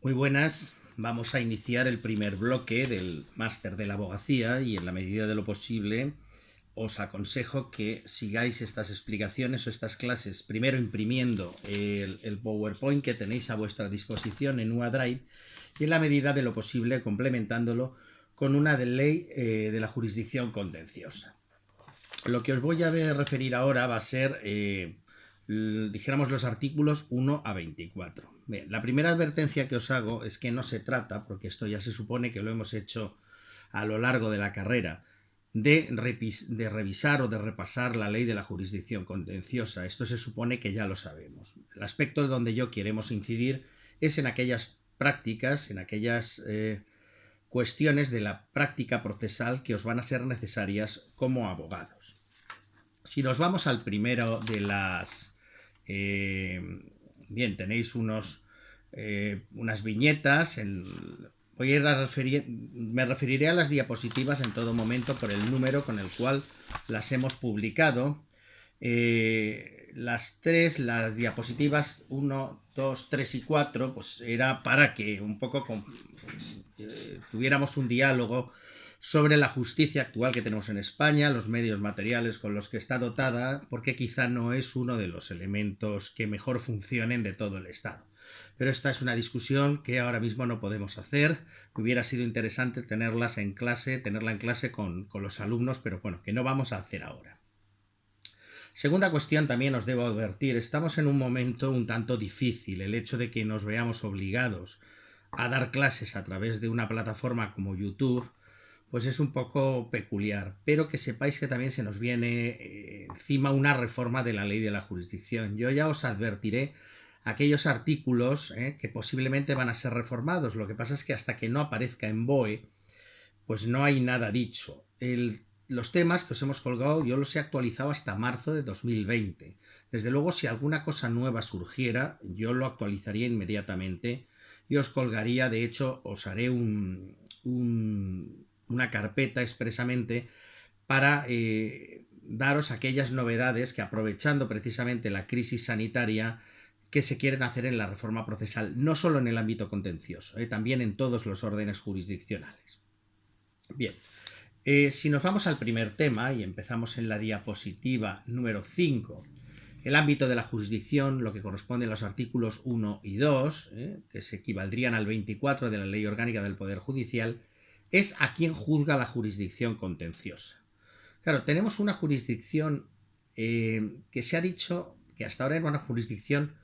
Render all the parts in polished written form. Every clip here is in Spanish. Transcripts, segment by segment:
Muy buenas, vamos a iniciar el primer bloque del máster de la abogacía y en la medida de lo posible os aconsejo que sigáis estas explicaciones o estas clases primero imprimiendo el PowerPoint que tenéis a vuestra disposición en OneDrive y en la medida de lo posible complementándolo con una de ley de la jurisdicción contenciosa. Lo que os voy a referir ahora va a ser dijéramos los artículos 1 a 24. Bien, la primera advertencia que os hago es que no se trata, porque esto ya se supone que lo hemos hecho a lo largo de la carrera, de revisar o de repasar la ley de la jurisdicción contenciosa. Esto se supone que ya lo sabemos. El aspecto donde yo queremos incidir es en aquellas prácticas, en aquellas cuestiones de la práctica procesal que os van a ser necesarias como abogados. Si nos vamos al primero de las bien, tenéis unas viñetas. Me referiré a las diapositivas en todo momento por el número con el cual las hemos publicado. Las diapositivas 1, 2, 3 y 4, pues era para que un poco tuviéramos un diálogo sobre la justicia actual que tenemos en España, los medios materiales con los que está dotada, porque quizá no es uno de los elementos que mejor funcionen de todo el Estado. Pero esta es una discusión que ahora mismo no podemos hacer. Hubiera sido interesante tenerla en clase con los alumnos, pero bueno, que no vamos a hacer ahora. Segunda cuestión, también os debo advertir, estamos en un momento un tanto difícil. El hecho de que nos veamos obligados a dar clases a través de una plataforma como YouTube, pues es un poco peculiar, pero que sepáis que también se nos viene encima una reforma de la ley de la jurisdicción. Yo ya os advertiré aquellos artículos que posiblemente van a ser reformados. Lo que pasa es que hasta que no aparezca en BOE, pues no hay nada dicho. Los temas que os hemos colgado yo los he actualizado hasta marzo de 2020. Desde luego, si alguna cosa nueva surgiera, yo lo actualizaría inmediatamente y os colgaría. De hecho, os haré una carpeta expresamente para daros aquellas novedades que, aprovechando precisamente la crisis sanitaria, que se quieren hacer en la reforma procesal, no solo en el ámbito contencioso, también en todos los órdenes jurisdiccionales. Bien, si nos vamos al primer tema y empezamos en la diapositiva número 5, el ámbito de la jurisdicción, lo que corresponde a los artículos 1 y 2, que se equivaldrían al 24 de la Ley Orgánica del Poder Judicial, es a quién juzga la jurisdicción contenciosa. Claro, tenemos una jurisdicción que se ha dicho que hasta ahora era una jurisdicción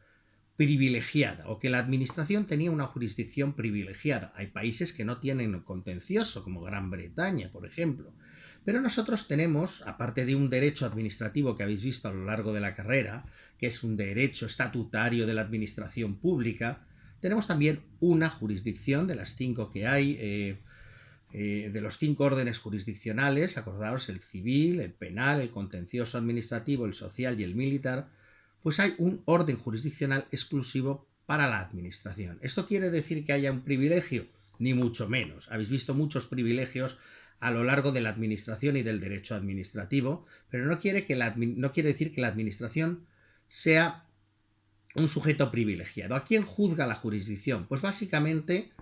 privilegiada, o que la administración tenía una jurisdicción privilegiada. Hay países que no tienen contencioso, como Gran Bretaña, por ejemplo. Pero nosotros tenemos, aparte de un derecho administrativo que habéis visto a lo largo de la carrera, que es un derecho estatutario de la administración pública, tenemos también una jurisdicción de las 5 que hay, de los 5 órdenes jurisdiccionales. Acordaos: el civil, el penal, el contencioso administrativo, el social y el militar. Pues hay un orden jurisdiccional exclusivo para la administración. ¿Esto quiere decir que haya un privilegio? Ni mucho menos. Habéis visto muchos privilegios a lo largo de la administración y del derecho administrativo, pero no quiere decir que la administración sea un sujeto privilegiado. ¿A quién juzga la jurisdicción? Pues básicamente,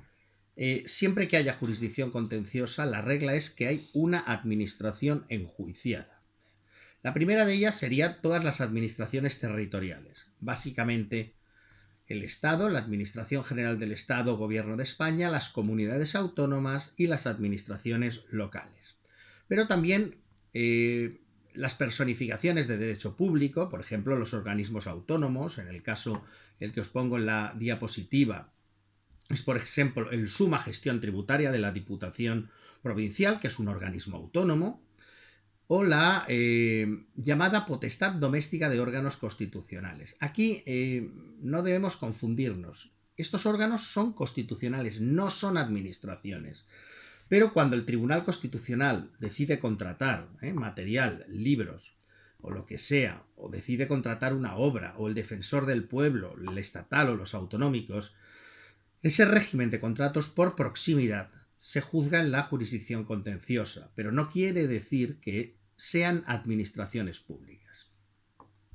siempre que haya jurisdicción contenciosa, la regla es que hay una administración enjuiciada. La primera de ellas serían todas las administraciones territoriales. Básicamente, el Estado, la Administración General del Estado, Gobierno de España, las comunidades autónomas y las administraciones locales. Pero también las personificaciones de derecho público, por ejemplo, los organismos autónomos. En el caso el que os pongo en la diapositiva es, por ejemplo, el Suma Gestión Tributaria de la Diputación Provincial, que es un organismo autónomo, o la llamada potestad doméstica de órganos constitucionales. Aquí no debemos confundirnos. Estos órganos son constitucionales, no son administraciones. Pero cuando el Tribunal Constitucional decide contratar material, libros o lo que sea, o decide contratar una obra, o el defensor del pueblo, el estatal o los autonómicos, ese régimen de contratos por proximidad se juzga en la jurisdicción contenciosa, pero no quiere decir que sean administraciones públicas.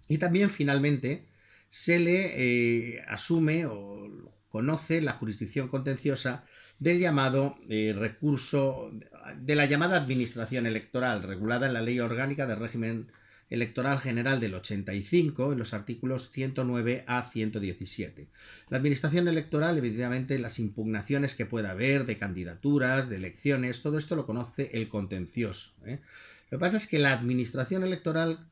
Y también, finalmente, se le asume o conoce la jurisdicción contenciosa del llamado recurso, de la llamada administración electoral, regulada en la Ley Orgánica del Régimen Electoral General del 85, en los artículos 109 a 117. La administración electoral, evidentemente, las impugnaciones que pueda haber de candidaturas, de elecciones, todo esto lo conoce el contencioso. Lo que pasa es que la administración electoral,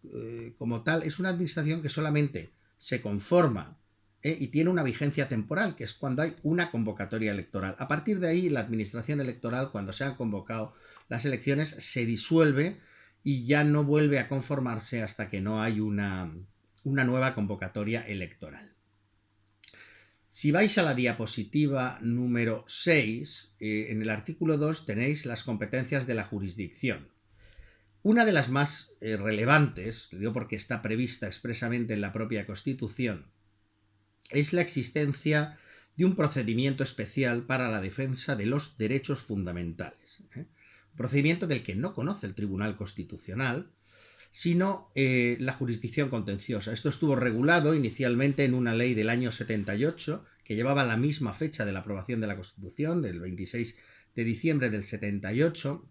como tal, es una administración que solamente se conforma y tiene una vigencia temporal, que es cuando hay una convocatoria electoral. A partir de ahí, la administración electoral, cuando se han convocado las elecciones, se disuelve y ya no vuelve a conformarse hasta que no hay una nueva convocatoria electoral. Si vais a la diapositiva número 6, en el artículo 2 tenéis las competencias de la jurisdicción. Una de las más relevantes, lo digo porque está prevista expresamente en la propia Constitución, es la existencia de un procedimiento especial para la defensa de los derechos fundamentales. Un procedimiento del que no conoce el Tribunal Constitucional, sino la jurisdicción contenciosa. Esto estuvo regulado inicialmente en una ley del año 78, que llevaba la misma fecha de la aprobación de la Constitución, del 26 de diciembre del 78,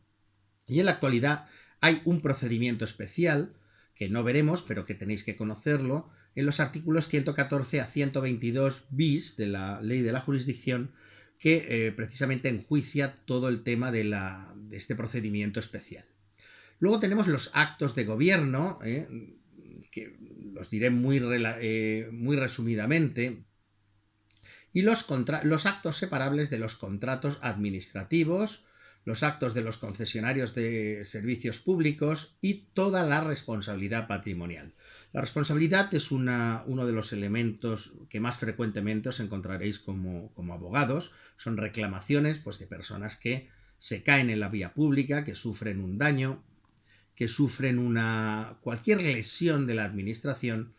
y en la actualidad hay un procedimiento especial, que no veremos, pero que tenéis que conocerlo, en los artículos 114 a 122 bis de la Ley de la Jurisdicción, que precisamente enjuicia todo el tema de este procedimiento especial. Luego tenemos los actos de gobierno, que los diré muy resumidamente, y los actos separables de los contratos administrativos, los actos de los concesionarios de servicios públicos y toda la responsabilidad patrimonial. La responsabilidad es uno de los elementos que más frecuentemente os encontraréis como abogados. Son reclamaciones pues, de personas que se caen en la vía pública, que sufren un daño, que sufren cualquier lesión de la administración,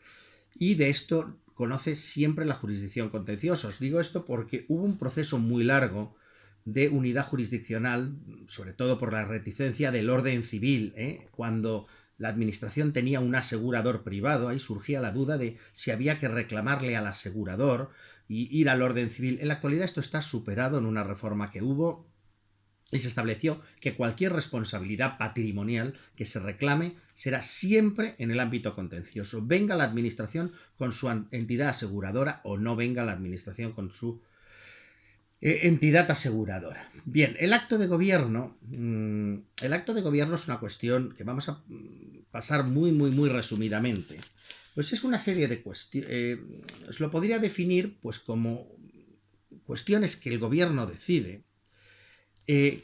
y de esto conoce siempre la jurisdicción contenciosa. Os digo esto porque hubo un proceso muy largo de unidad jurisdiccional, sobre todo por la reticencia del orden civil, cuando la administración tenía un asegurador privado, ahí surgía la duda de si había que reclamarle al asegurador y ir al orden civil. En la actualidad esto está superado en una reforma que hubo, y se estableció que cualquier responsabilidad patrimonial que se reclame será siempre en el ámbito contencioso. Venga la administración con su entidad aseguradora o no venga la administración con su entidad aseguradora. Bien, el acto de gobierno es una cuestión que vamos a pasar muy resumidamente. Pues es una serie de cuestiones, os lo podría definir pues como cuestiones que el gobierno decide.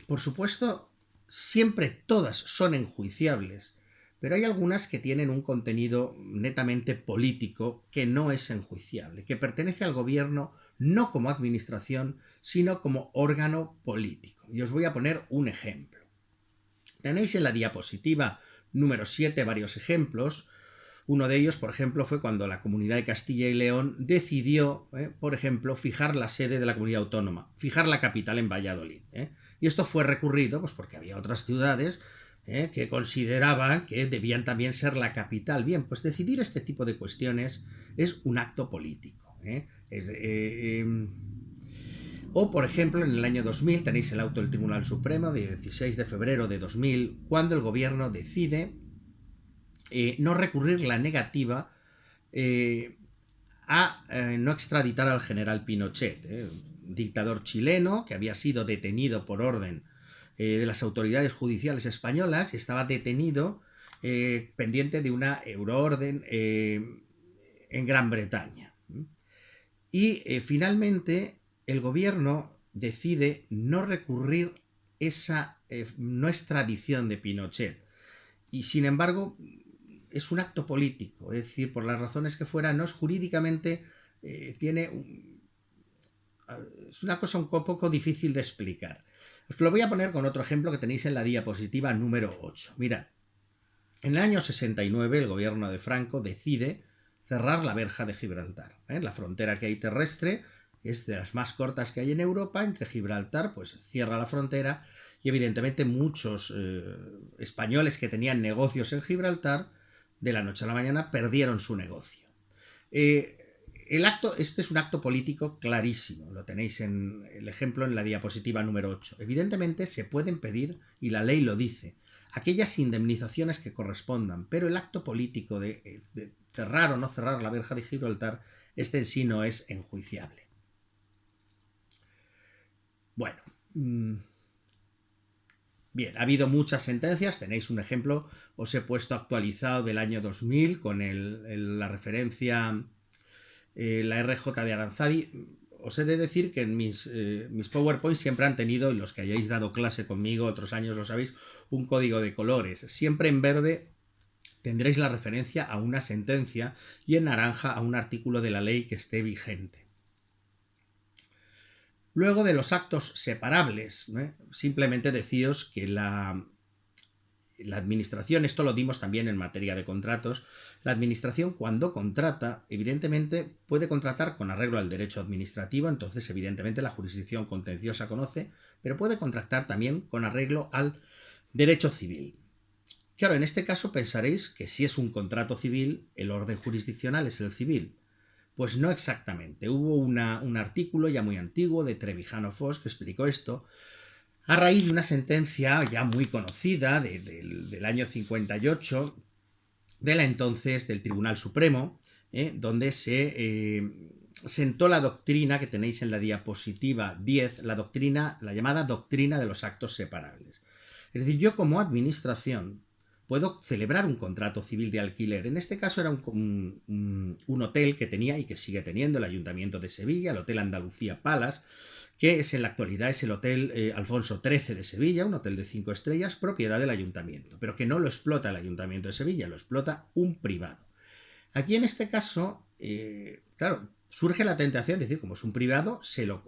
Por supuesto, siempre todas son enjuiciables, pero hay algunas que tienen un contenido netamente político que no es enjuiciable, que pertenece al gobierno no como administración, sino como órgano político. Y os voy a poner un ejemplo. Tenéis en la diapositiva número 7 varios ejemplos. Uno de ellos, por ejemplo, fue cuando la Comunidad de Castilla y León decidió, por ejemplo, fijar la sede de la comunidad autónoma, fijar la capital en Valladolid. Y esto fue recurrido pues, porque había otras ciudades que consideraban que debían también ser la capital. Bien, pues decidir este tipo de cuestiones es un acto político. O, por ejemplo, en el año 2000 tenéis el auto del Tribunal Supremo de 16 de febrero de 2000, cuando el gobierno decide no recurrir la negativa a no extraditar al general Pinochet, un dictador chileno que había sido detenido por orden de las autoridades judiciales españolas y estaba detenido pendiente de una euroorden en Gran Bretaña. Y finalmente el gobierno decide no recurrir esa no extradición de Pinochet. Y sin embargo es un acto político, es decir, por las razones que fuera, no es jurídicamente, es una cosa un poco difícil de explicar. Os lo voy a poner con otro ejemplo que tenéis en la diapositiva número 8. Mirad, en el año 69 el gobierno de Franco decide cerrar la verja de Gibraltar. La frontera que hay terrestre es de las más cortas que hay en Europa. Entre Gibraltar, pues cierra la frontera y evidentemente muchos españoles que tenían negocios en Gibraltar, de la noche a la mañana perdieron su negocio. Este es un acto político clarísimo, lo tenéis en el ejemplo en la diapositiva número 8. Evidentemente se pueden pedir, y la ley lo dice, aquellas indemnizaciones que correspondan, pero el acto político de cerrar o no cerrar la verja de Gibraltar, este en sí no es enjuiciable. Bueno, bien, ha habido muchas sentencias, tenéis un ejemplo, os he puesto actualizado del año 2000 con la referencia, la RJ de Aranzadi. Os he de decir que en mis PowerPoint siempre han tenido, y los que hayáis dado clase conmigo otros años lo sabéis, un código de colores. Siempre en verde tendréis la referencia a una sentencia y en naranja a un artículo de la ley que esté vigente. Luego de los actos separables, simplemente deciros que la administración, esto lo dimos también en materia de contratos, la administración cuando contrata, evidentemente puede contratar con arreglo al derecho administrativo, entonces evidentemente la jurisdicción contenciosa conoce, pero puede contratar también con arreglo al derecho civil. Claro, en este caso pensaréis que si es un contrato civil, el orden jurisdiccional es el civil. Pues no exactamente. Hubo un artículo ya muy antiguo de Trevijano Foss que explicó esto a raíz de una sentencia ya muy conocida del año 58 de la entonces del Tribunal Supremo, donde se sentó la doctrina que tenéis en la diapositiva 10, la llamada doctrina de los actos separables. Es decir, yo como administración puedo celebrar un contrato civil de alquiler. En este caso era un hotel que tenía y que sigue teniendo el Ayuntamiento de Sevilla, el Hotel Andalucía Palace, que en la actualidad es el Hotel Alfonso XIII de Sevilla, un hotel de 5 estrellas, propiedad del Ayuntamiento, pero que no lo explota el Ayuntamiento de Sevilla, lo explota un privado. Aquí en este caso, claro, surge la tentación de decir, como es un privado,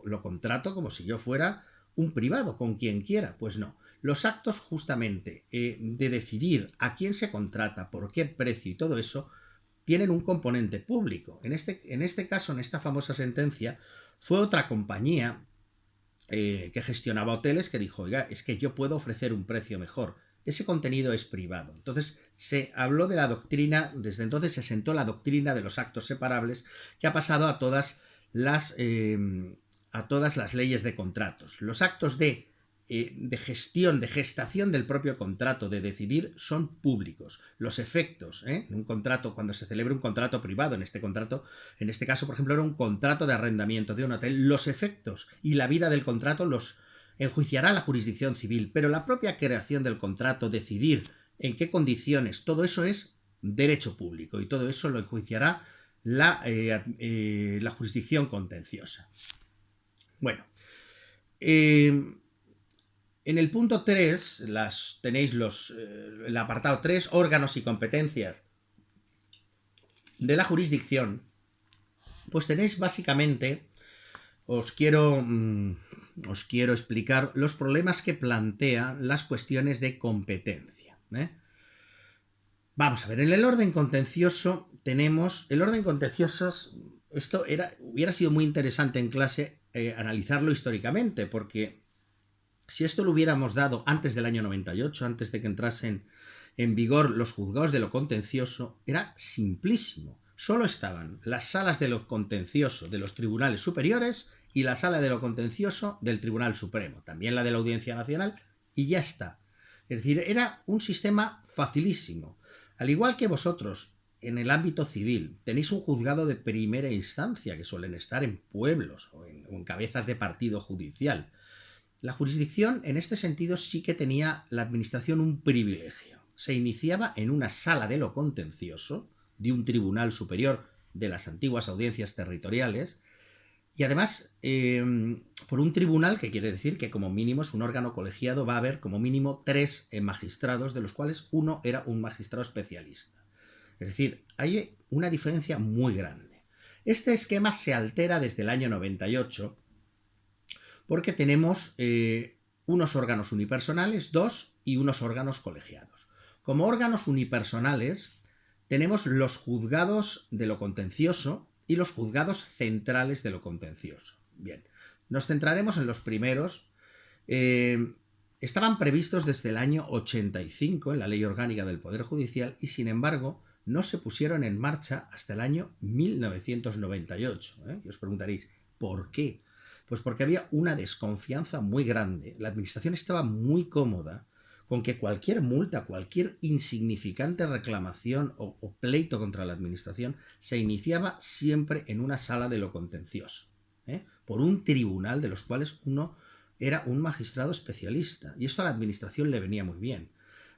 lo contrato como si yo fuera un privado, con quien quiera. Pues no. Los actos justamente de decidir a quién se contrata, por qué precio y todo eso, tienen un componente público. En este caso, en esta famosa sentencia, fue otra compañía que gestionaba hoteles que dijo, oiga, es que yo puedo ofrecer un precio mejor. Ese contenido es privado. Entonces se habló de la doctrina, desde entonces se sentó la doctrina de los actos separables, que ha pasado a todas las leyes de contratos. Los actos de gestión, de gestación del propio contrato, de decidir, son públicos. Los efectos, en un contrato, cuando se celebra un contrato privado, en este caso, por ejemplo, era un contrato de arrendamiento de un hotel, los efectos y la vida del contrato los enjuiciará la jurisdicción civil, pero la propia creación del contrato, decidir en qué condiciones, todo eso es derecho público y todo eso lo enjuiciará la jurisdicción contenciosa. Bueno, en el punto 3 tenéis el apartado 3, órganos y competencias de la jurisdicción. Pues tenéis básicamente, os quiero explicar los problemas que plantean las cuestiones de competencia. Vamos a ver, en el orden contencioso tenemos, esto hubiera sido muy interesante en clase analizarlo históricamente, porque si esto lo hubiéramos dado antes del año 98, antes de que entrasen en vigor los juzgados de lo contencioso, era simplísimo. Solo estaban las salas de lo contencioso de los tribunales superiores y la sala de lo contencioso del Tribunal Supremo, también la de la Audiencia Nacional, y ya está. Es decir, era un sistema facilísimo. Al igual que vosotros, en el ámbito civil, tenéis un juzgado de primera instancia, que suelen estar en pueblos o en cabezas de partido judicial. La jurisdicción, en este sentido, sí que tenía la administración un privilegio. Se iniciaba en una sala de lo contencioso de un tribunal superior de las antiguas audiencias territoriales y además por un tribunal, que quiere decir que como mínimo es un órgano colegiado, va a haber como mínimo 3 magistrados, de los cuales uno era un magistrado especialista. Es decir, hay una diferencia muy grande. Este esquema se altera desde el año 98 porque tenemos unos órganos unipersonales, 2, y unos órganos colegiados. Como órganos unipersonales tenemos los juzgados de lo contencioso y los juzgados centrales de lo contencioso. Bien, nos centraremos en los primeros. Estaban previstos desde el año 85 en la Ley Orgánica del Poder Judicial y, sin embargo, no se pusieron en marcha hasta el año 1998. Y os preguntaréis, ¿por qué? Pues porque había una desconfianza muy grande. La administración estaba muy cómoda con que cualquier multa, cualquier insignificante reclamación o pleito contra la administración se iniciaba siempre en una sala de lo contencioso, por un tribunal de los cuales uno era un magistrado especialista. Y esto a la administración le venía muy bien.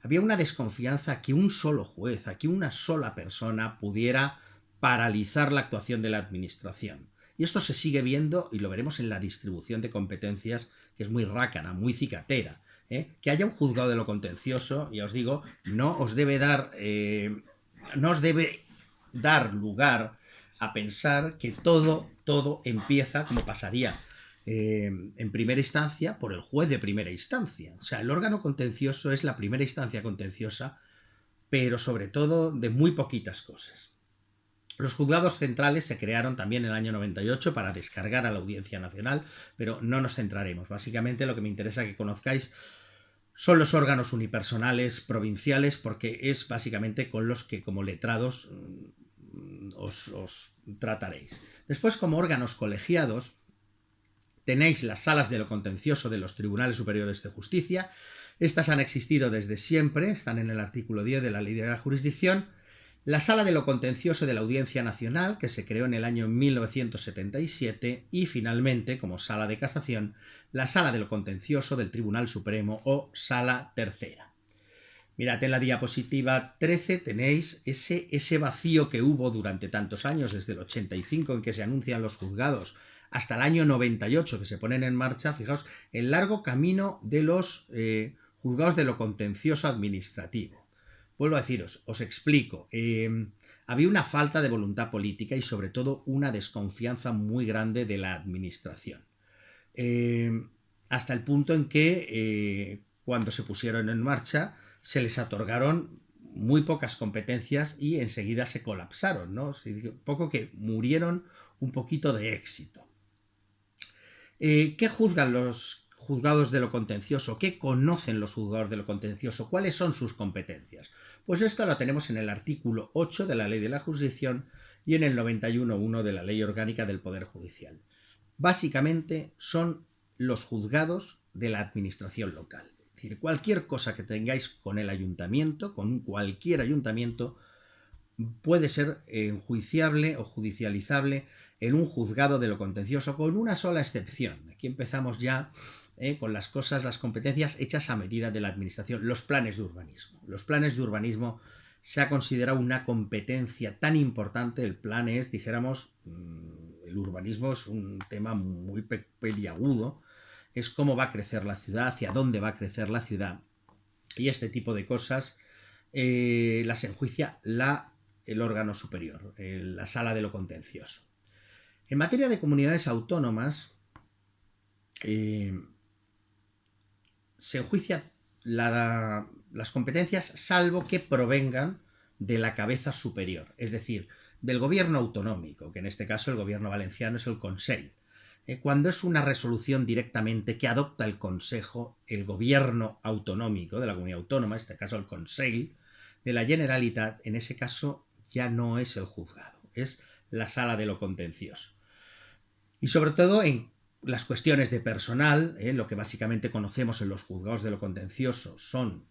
Había una desconfianza a que un solo juez, a que una sola persona pudiera paralizar la actuación de la administración. Y esto se sigue viendo y lo veremos en la distribución de competencias, que es muy rácana, muy cicatera. Que haya un juzgado de lo contencioso, ya os digo, no os debe dar lugar a pensar que todo empieza como pasaría en primera instancia por el juez de primera instancia. O sea, el órgano contencioso es la primera instancia contenciosa, pero sobre todo de muy poquitas cosas. Los juzgados centrales se crearon también en el año 98 para descargar a la Audiencia Nacional, pero no nos centraremos. Básicamente lo que me interesa que conozcáis son los órganos unipersonales provinciales, porque es básicamente con los que como letrados os trataréis. Después, como órganos colegiados, tenéis las salas de lo contencioso de los Tribunales Superiores de Justicia. Estas han existido desde siempre, están en el artículo 10 de la Ley de la Jurisdicción. La Sala de lo Contencioso de la Audiencia Nacional, que se creó en el año 1977, y finalmente, como Sala de Casación, la Sala de lo Contencioso del Tribunal Supremo o Sala Tercera. Mirad, en la diapositiva 13 tenéis ese vacío que hubo durante tantos años, desde el 85 en que se anuncian los juzgados, hasta el año 98 que se ponen en marcha. Fijaos, el largo camino de los juzgados de lo contencioso administrativo. Vuelvo a deciros, os explico. Había una falta de voluntad política y sobre todo una desconfianza muy grande de la administración. Hasta el punto en que cuando se pusieron en marcha se les otorgaron muy pocas competencias y enseguida se colapsaron, ¿no? Poco que murieron un poquito de éxito. ¿Qué juzgan los juzgados de lo contencioso? ¿Qué conocen los juzgados de lo contencioso? ¿Cuáles son sus competencias? Pues esto lo tenemos en el artículo 8 de la Ley de la Jurisdicción y en el 91.1 de la Ley Orgánica del Poder Judicial. Básicamente son los juzgados de la administración local. Es decir, cualquier cosa que tengáis con el ayuntamiento, con cualquier ayuntamiento, puede ser enjuiciable o judicializable en un juzgado de lo contencioso, con una sola excepción. Aquí empezamos ya con las cosas, las competencias hechas a medida de la administración, los planes de urbanismo. Los planes de urbanismo se ha considerado una competencia tan importante. El plan es, dijéramos, el urbanismo es un tema muy peliagudo, es cómo va a crecer la ciudad, hacia dónde va a crecer la ciudad, y este tipo de cosas las enjuicia el órgano superior, la Sala de lo Contencioso. En materia de comunidades autónomas, se enjuician las competencias salvo que provengan de la cabeza superior, es decir, del gobierno autonómico, que en este caso el gobierno valenciano es el Consell. Cuando es una resolución directamente que adopta el Consejo, el gobierno autonómico de la comunidad autónoma, en este caso el Consell de la Generalitat, en ese caso ya no es el juzgado, es la Sala de lo Contencioso. Y sobre todo en las cuestiones de personal, lo que básicamente conocemos en los juzgados de lo contencioso son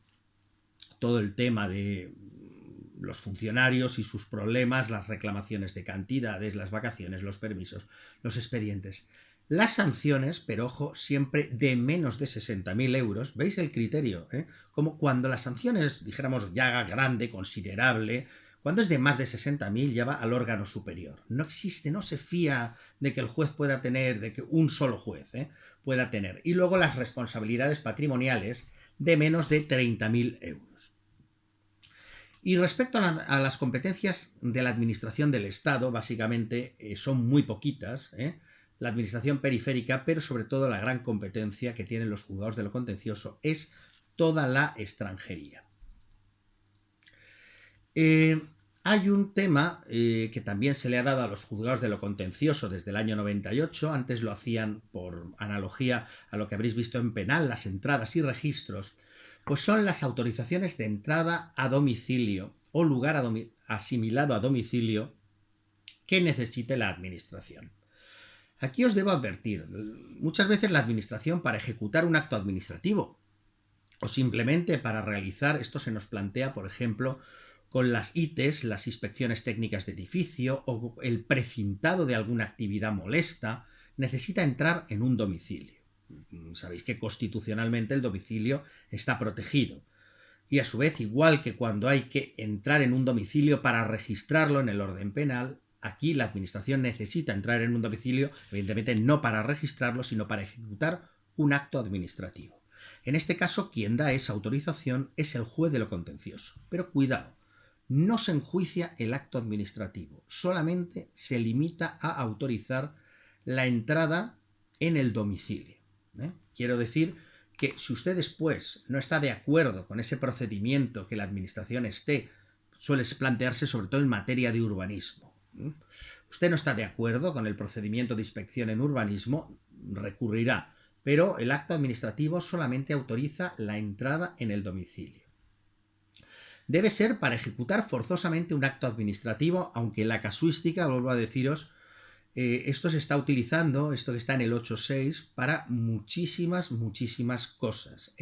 todo el tema de los funcionarios y sus problemas, las reclamaciones de cantidades, las vacaciones, los permisos, los expedientes. Las sanciones, pero ojo, siempre de menos de 60.000 euros. ¿Veis el criterio? Como cuando la sanción es, dijéramos, ya grande, considerable, cuando es de más de 60.000 ya va al órgano superior. No existe, no se fía de que el juez pueda tener, de que un solo juez pueda tener. Y luego las responsabilidades patrimoniales de menos de 30.000 euros. Y respecto a las competencias de la administración del Estado, básicamente son muy poquitas, la administración periférica, pero sobre todo la gran competencia que tienen los juzgados de lo contencioso es toda la extranjería. Hay un tema que también se le ha dado a los juzgados de lo contencioso desde el año 98, antes lo hacían por analogía a lo que habréis visto en penal, las entradas y registros, pues son las autorizaciones de entrada a domicilio o lugar asimilado a domicilio que necesite la administración. Aquí os debo advertir, muchas veces la administración, para ejecutar un acto administrativo o simplemente para realizar, esto se nos plantea, por ejemplo, con las ITES, las inspecciones técnicas de edificio, o el precintado de alguna actividad molesta, necesita entrar en un domicilio. Sabéis que constitucionalmente el domicilio está protegido. Y a su vez, igual que cuando hay que entrar en un domicilio para registrarlo en el orden penal, aquí la administración necesita entrar en un domicilio, evidentemente no para registrarlo, sino para ejecutar un acto administrativo. En este caso, quien da esa autorización es el juez de lo contencioso. Pero cuidado, no se enjuicia el acto administrativo, solamente se limita a autorizar la entrada en el domicilio. Quiero decir que si usted después no está de acuerdo con ese procedimiento que la administración suele plantearse sobre todo en materia de urbanismo. Usted no está de acuerdo con el procedimiento de inspección en urbanismo, recurrirá, pero el acto administrativo solamente autoriza la entrada en el domicilio. Debe ser para ejecutar forzosamente un acto administrativo, aunque la casuística, vuelvo a deciros, esto se está utilizando, esto que está en el 8.6, para muchísimas cosas.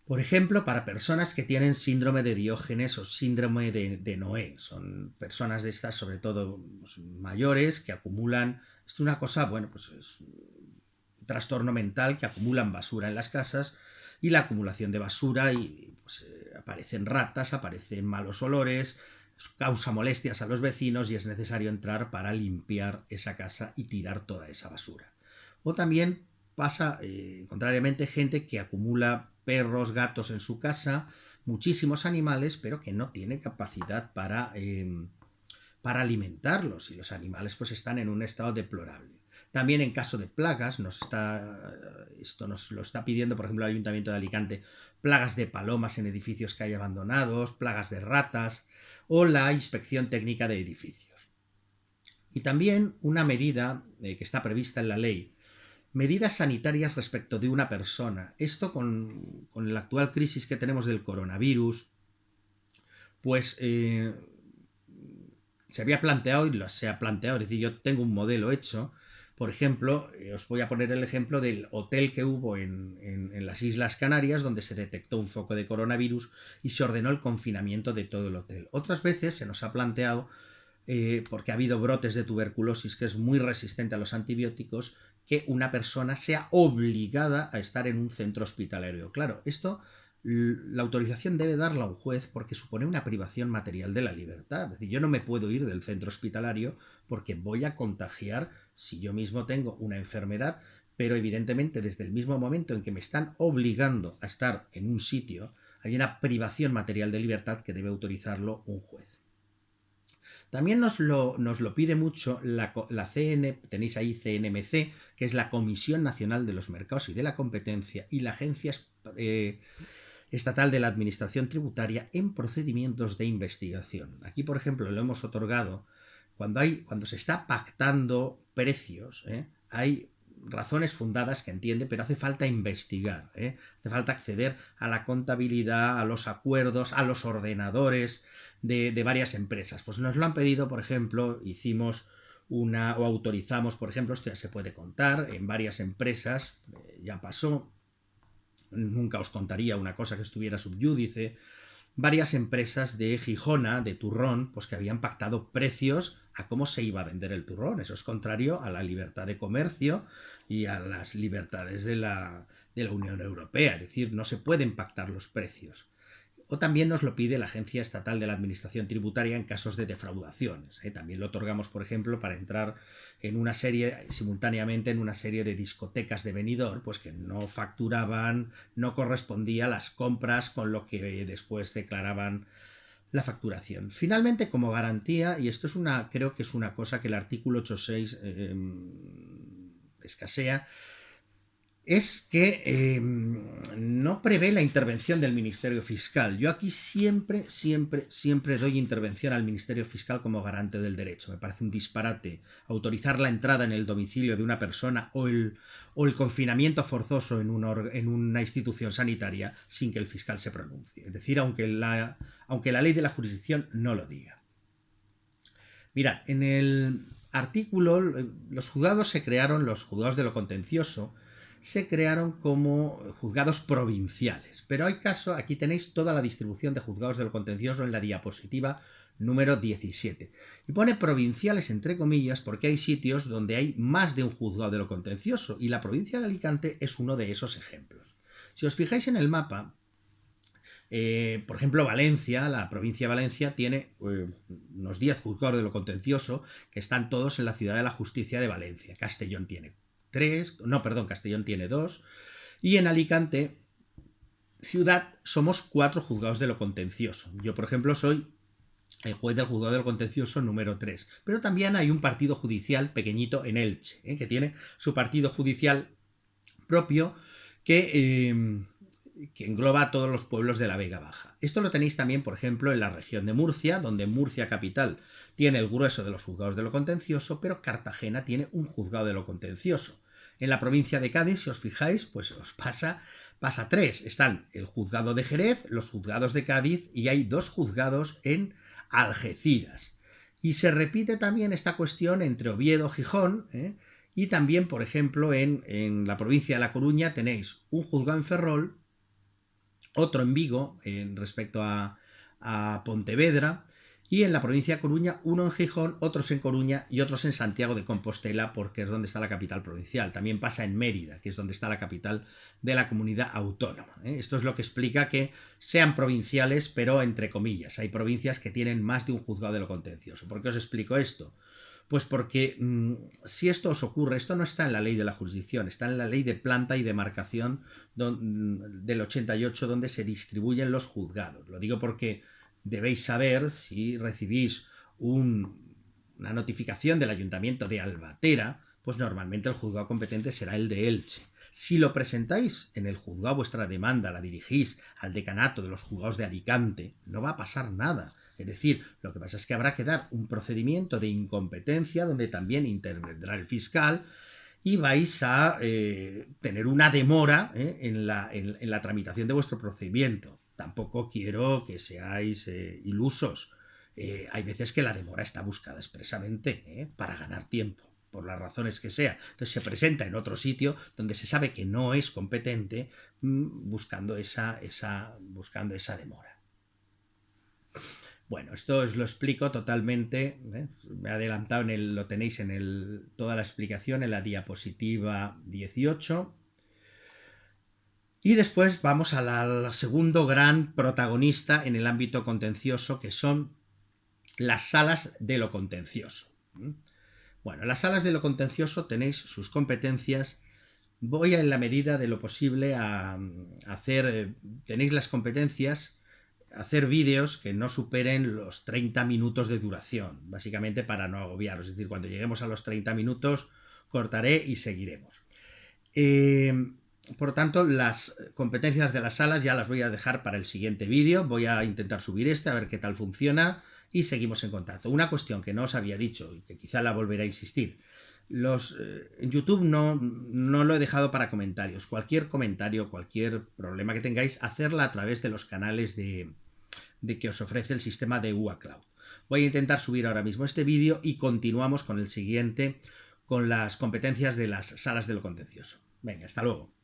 Por ejemplo, para personas que tienen síndrome de Diógenes o síndrome de Noé. Son personas de estas, sobre todo pues, mayores, que acumulan... Esto es una cosa, bueno, pues es un trastorno mental, que acumulan basura en las casas, y la acumulación de basura, y pues, aparecen ratas, aparecen malos olores, causa molestias a los vecinos y es necesario entrar para limpiar esa casa y tirar toda esa basura. O también pasa, contrariamente, gente que acumula perros, gatos en su casa, muchísimos animales, pero que no tiene capacidad para alimentarlos, y los animales pues están en un estado deplorable. También en caso de plagas, esto nos lo está pidiendo, por ejemplo, el Ayuntamiento de Alicante, plagas de palomas en edificios que hay abandonados, plagas de ratas, o la inspección técnica de edificios. Y también una medida que está prevista en la ley, medidas sanitarias respecto de una persona. Esto con la actual crisis que tenemos del coronavirus, pues se había planteado y se ha planteado, es decir, yo tengo un modelo hecho. Por ejemplo, os voy a poner el ejemplo del hotel que hubo en las Islas Canarias, donde se detectó un foco de coronavirus y se ordenó el confinamiento de todo el hotel. Otras veces se nos ha planteado, porque ha habido brotes de tuberculosis que es muy resistente a los antibióticos, que una persona sea obligada a estar en un centro hospitalario. Claro, esto... La autorización debe darla un juez porque supone una privación material de la libertad. Es decir, yo no me puedo ir del centro hospitalario porque voy a contagiar si yo mismo tengo una enfermedad, pero evidentemente desde el mismo momento en que me están obligando a estar en un sitio, hay una privación material de libertad que debe autorizarlo un juez. También nos lo pide mucho la tenéis ahí CNMC, que es la Comisión Nacional de los Mercados y de la Competencia, y la Agencia Estatal de la Administración Tributaria en procedimientos de investigación. Aquí, por ejemplo, lo hemos otorgado cuando se está pactando precios, hay razones fundadas que entiende, pero hace falta investigar, hace falta acceder a la contabilidad, a los acuerdos, a los ordenadores de varias empresas. Pues nos lo han pedido, por ejemplo, autorizamos, por ejemplo, esto ya se puede contar, en varias empresas, ya pasó. Nunca os contaría una cosa que estuviera subyúdice. Varias empresas de Gijona, de turrón, pues que habían pactado precios a cómo se iba a vender el turrón. Eso es contrario a la libertad de comercio y a las libertades de la Unión Europea. Es decir, no se pueden pactar los precios. O también nos lo pide la Agencia Estatal de la Administración Tributaria en casos de defraudaciones. También lo otorgamos, por ejemplo, para entrar simultáneamente en una serie de discotecas de Benidorm, pues que no facturaban, no correspondía las compras con lo que después declaraban la facturación. Finalmente, como garantía, y esto creo que es una cosa que el artículo 8.6 escasea, es que no prevé la intervención del Ministerio Fiscal. Yo aquí siempre doy intervención al Ministerio Fiscal como garante del derecho. Me parece un disparate autorizar la entrada en el domicilio de una persona o el confinamiento forzoso en una institución sanitaria sin que el fiscal se pronuncie. Es decir, aunque la ley de la jurisdicción no lo diga. Mirad, en el artículo, los juzgados de lo contencioso, se crearon como juzgados provinciales. Pero hay caso, aquí tenéis toda la distribución de juzgados de lo contencioso en la diapositiva número 17. Y pone provinciales entre comillas porque hay sitios donde hay más de un juzgado de lo contencioso y la provincia de Alicante es uno de esos ejemplos. Si os fijáis en el mapa, por ejemplo, Valencia, la provincia de Valencia, tiene unos 10 juzgados de lo contencioso que están todos en la ciudad de la justicia de Valencia. Castellón tiene 2. Y en Alicante, ciudad, somos 4 juzgados de lo contencioso. Yo, por ejemplo, soy el juez del juzgado de lo contencioso número 3. Pero también hay un partido judicial pequeñito en Elche, que tiene su partido judicial propio que engloba a todos los pueblos de la Vega Baja. Esto lo tenéis también, por ejemplo, en la región de Murcia, donde Murcia capital tiene el grueso de los juzgados de lo contencioso, pero Cartagena tiene un juzgado de lo contencioso. En la provincia de Cádiz, si os fijáis, pues os pasa 3. Están el juzgado de Jerez, los juzgados de Cádiz y hay 2 juzgados en Algeciras. Y se repite también esta cuestión entre Oviedo, Gijón, y también, por ejemplo, en la provincia de La Coruña tenéis un juzgado en Ferrol, otro en Vigo, respecto a Pontevedra, y en la provincia de Coruña, uno en Gijón, otros en Coruña y otros en Santiago de Compostela, porque es donde está la capital provincial. También pasa en Mérida, que es donde está la capital de la comunidad autónoma. Esto es lo que explica que sean provinciales, pero entre comillas. Hay provincias que tienen más de un juzgado de lo contencioso. ¿Por qué os explico esto? Pues porque si esto os ocurre, esto no está en la ley de la jurisdicción, está en la ley de planta y demarcación del 88, donde se distribuyen los juzgados. Lo digo porque debéis saber, si recibís una notificación del Ayuntamiento de Albatera, pues normalmente el juzgado competente será el de Elche. Si lo presentáis en el juzgado, vuestra demanda la dirigís al decanato de los juzgados de Alicante, no va a pasar nada. Es decir, lo que pasa es que habrá que dar un procedimiento de incompetencia donde también intervendrá el fiscal y vais a tener una demora en la tramitación de vuestro procedimiento. Tampoco quiero que seáis ilusos. Hay veces que la demora está buscada expresamente para ganar tiempo, por las razones que sea. Entonces se presenta en otro sitio donde se sabe que no es competente, buscando esa demora. Bueno, esto os lo explico totalmente, me he adelantado, lo tenéis en toda la explicación en la diapositiva 18. Y después vamos al segundo gran protagonista en el ámbito contencioso, que son las salas de lo contencioso. Bueno, en las salas de lo contencioso tenéis sus competencias. Voy en la medida de lo posible a hacer, tenéis las competencias, hacer vídeos que no superen los 30 minutos de duración, básicamente para no agobiaros. Es decir, cuando lleguemos a los 30 minutos cortaré y seguiremos. Por tanto, las competencias de las salas ya las voy a dejar para el siguiente vídeo. Voy a intentar subir a ver qué tal funciona y seguimos en contacto. Una cuestión que no os había dicho y que quizá la volveré a insistir. En YouTube no lo he dejado para comentarios. Cualquier comentario, cualquier problema que tengáis, hacerla a través de los canales de que os ofrece el sistema de UA Cloud. Voy a intentar subir ahora mismo este vídeo y continuamos con el siguiente, con las competencias de las salas de lo contencioso. Venga, hasta luego.